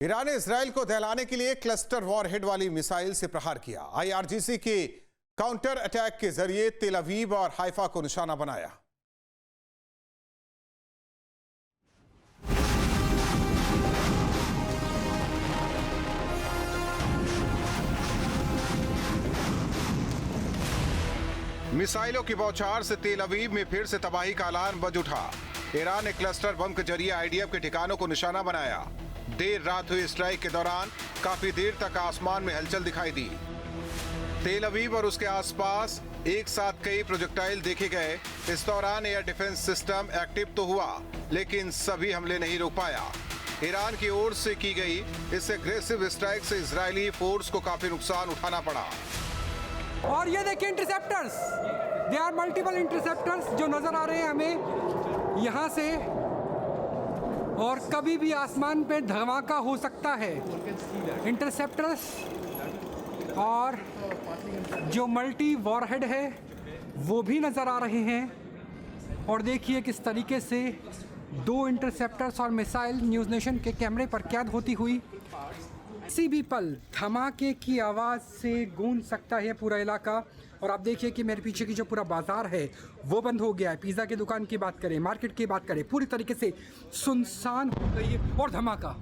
Iran ने Israel को दहलाने के लिए क्लस्टर वॉरहेड वाली मिसाइल से प्रहार किया। आईआरजीसी के काउंटर अटैक के जरिए तेल अवीव और हाइफा को निशाना बनाया। मिसाइलों की बौछार से तेल अवीव में फिर से तबाही का अलार्म बज उठा। ईरान ने क्लस्टर बम के जरिए आईडीएफ के ठिकानों को निशाना बनाया। देर रात हुई स्ट्राइक के दौरान काफी देर तक आसमान में हलचल दिखाई दी। तेल अवीव और उसके आसपास एक साथ कई प्रोजेक्टाइल देखे गए। इस दौरान एयर डिफेंस सिस्टम एक्टिव तो हुआ, लेकिन सभी हमले नहीं रोक पाया। ईरान की ओर से की गई इस एग्रेसिव स्ट्राइक से इजरायली फोर्स को काफी नुकसान उठाना पड़ा। और ये देखिए interceptors, they are multiple interceptors जो नजर आ रहे हैं हमें यहाँ से, और कभी भी आसमान पे धमाका हो सकता है। इंटरसेप्टर्स और जो मल्टी वॉरहेड है वो भी नज़र आ रहे हैं। और देखिए किस तरीके से दो इंटरसेप्टर्स और मिसाइल न्यूज़ नेशन के कैमरे पर कैद होती हुई। किसी भी पल धमाके की आवाज़ से गूंज सकता है पूरा इलाका। और आप देखिए कि मेरे पीछे की जो पूरा बाजार है वो बंद हो गया है। पिज़्ज़ा की दुकान की बात करें, मार्केट की बात करें, पूरी तरीके से सुनसान हो गई है। और धमाका,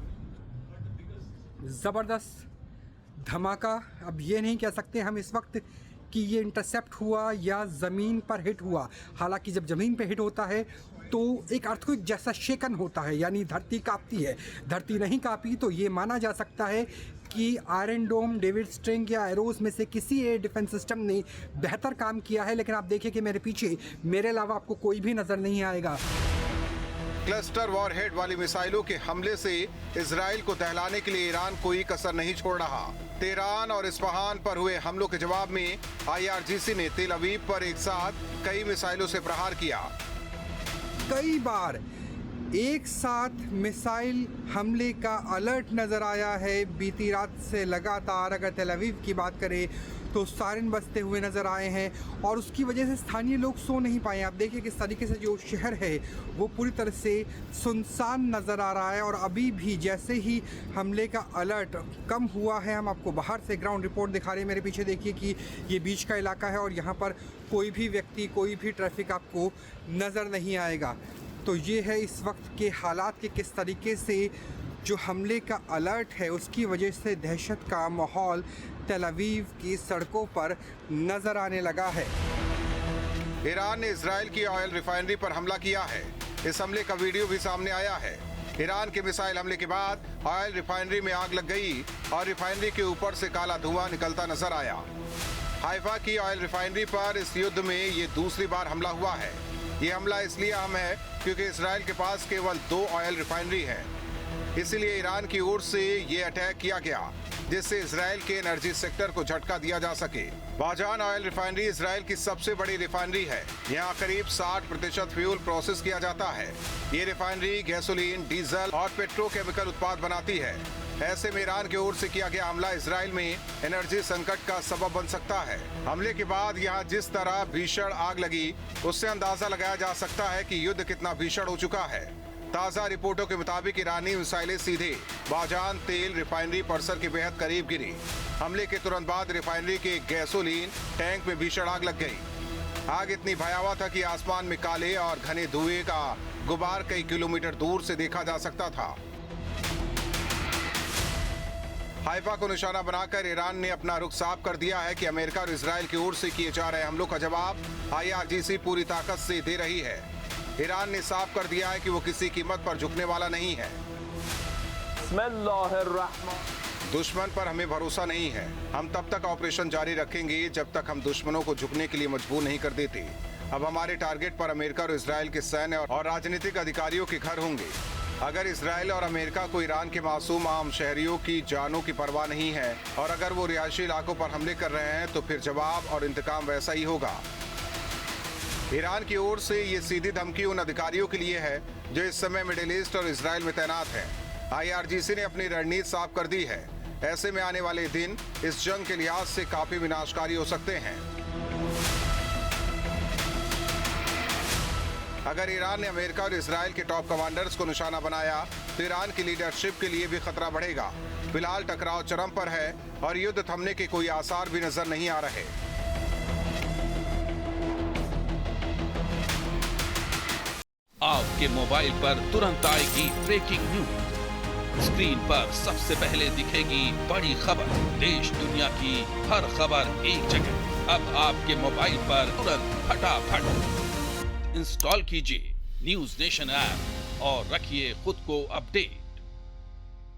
ज़बरदस्त धमाका। अब ये नहीं कह सकते हम इस वक्त कि ये इंटरसेप्ट हुआ या ज़मीन पर हिट हुआ। हालांकि जब ज़मीन पर हिट होता है तो एक अर्थक्वेक जैसा शेकन होता है, यानी धरती कांपती है। धरती नहीं कांपी तो ये माना जा सकता है कि आयरन डोम, डेविड स्ट्रिंग या एरोज में से किसी एयर डिफेंस सिस्टम ने बेहतर काम किया है। लेकिन आप देखिए कि मेरे पीछे मेरे अलावा आपको कोई भी नज़र नहीं आएगा। क्लस्टर वॉरहेड वाली मिसाइलों के हमले से इजराइल को दहलाने के लिए ईरान कोई कसर नहीं छोड़ रहा। तेहरान और इस्फहान पर हुए हमलों के जवाब में आईआरजीसी ने तेल अवीव पर एक साथ कई मिसाइलों से प्रहार किया। कई बार एक साथ मिसाइल हमले का अलर्ट नज़र आया है बीती रात से लगातार। अगर तेल अवीव की बात करें तो सायरन बजते हुए नज़र आए हैं और उसकी वजह से स्थानीय लोग सो नहीं पाए। आप देखिए किस तरीके से जो शहर है वो पूरी तरह से सुनसान नज़र आ रहा है। और अभी भी जैसे ही हमले का अलर्ट कम हुआ है, हम आपको बाहर से ग्राउंड रिपोर्ट दिखा रहे हैं। मेरे पीछे देखिए कि ये बीच का इलाका है और यहाँ पर कोई भी व्यक्ति, कोई भी ट्रैफिक आपको नज़र नहीं आएगा। तो ये है इस वक्त के हालात के किस तरीके से जो हमले का अलर्ट है उसकी वजह से दहशत का माहौल तेल अवीव की सड़कों पर नज़र आने लगा है। ईरान ने इजराइल की ऑयल रिफाइनरी पर हमला किया है। इस हमले का वीडियो भी सामने आया है। ईरान के मिसाइल हमले के बाद ऑयल रिफाइनरी में आग लग गई और रिफाइनरी के ऊपर से काला धुआं निकलता नजर आया। हाइफा की ऑयल रिफाइनरी पर इस युद्ध में ये दूसरी बार हमला हुआ है। ये हमला इसलिए अहम है क्योंकि इजराइल के पास केवल 2 ऑयल रिफाइनरी है। इसलिए ईरान की ओर से ये अटैक किया गया जिससे इजराइल के एनर्जी सेक्टर को झटका दिया जा सके। बाजान ऑयल रिफाइनरी इजराइल की सबसे बड़ी रिफाइनरी है। यहाँ करीब 60% फ्यूल प्रोसेस किया जाता है। ये रिफाइनरी गैसोलीन, डीजल और पेट्रोकेमिकल उत्पाद बनाती है। ऐसे में ईरान की ओर से किया गया हमला इजराइल में एनर्जी संकट का सबब बन सकता है। हमले के बाद यहाँ जिस तरह भीषण आग लगी उससे अंदाजा लगाया जा सकता है कि युद्ध कितना भीषण हो चुका है। ताज़ा रिपोर्टों के मुताबिक ईरानी मिसाइलें सीधे बाजान तेल रिफाइनरी परिसर के बेहद करीब गिरी। हमले के तुरंत बाद रिफाइनरी के गैसोलीन टैंक में भीषण आग लग गई। आग इतनी भयावह था कि आसमान में काले और घने धुएं का गुबार कई किलोमीटर दूर से देखा जा सकता था। हाइफा को निशाना बनाकर ईरान ने अपना रुख साफ कर दिया है कि अमेरिका और इजराइल की ओर से किए जा रहे हमलों का जवाब आईआरजीसी पूरी ताकत से दे रही है। ईरान ने साफ कर दिया है कि वो किसी कीमत पर झुकने वाला नहीं है। दुश्मन पर हमें भरोसा नहीं है। हम तब तक ऑपरेशन जारी रखेंगे जब तक हम दुश्मनों को झुकने के लिए मजबूर नहीं कर देते। अब हमारे टारगेट पर अमेरिका और इजराइल के सैन्य और राजनीतिक अधिकारियों के घर होंगे। अगर इजराइल और अमेरिका को ईरान के मासूम आम शहरियों की जानों की परवाह नहीं है और अगर वो रिहायशी इलाकों पर हमले कर रहे हैं तो फिर जवाब और इंतकाम वैसा ही होगा। ईरान की ओर से ये सीधी धमकी उन अधिकारियों के लिए है जो इस समय मिडिल ईस्ट और इजराइल में तैनात हैं। आईआरजीसी ने अपनी रणनीति साफ कर दी है। ऐसे में आने वाले दिन इस जंग के लिहाज से काफी विनाशकारी हो सकते हैं। अगर ईरान ने अमेरिका और इसराइल के टॉप कमांडर्स को निशाना बनाया तो ईरान की लीडरशिप के लिए भी खतरा बढ़ेगा। फिलहाल टकराव चरम पर है और युद्ध थमने के कोई आसार भी नजर नहीं आ रहे। आपके मोबाइल पर तुरंत आएगी ब्रेकिंग न्यूज। स्क्रीन पर सबसे पहले दिखेगी बड़ी खबर। देश दुनिया की हर खबर एक जगह। अब आपके मोबाइल पर तुरंत फटाफट इंस्टॉल कीजिए न्यूज नेशन ऐप और रखिए खुद को अपडेट।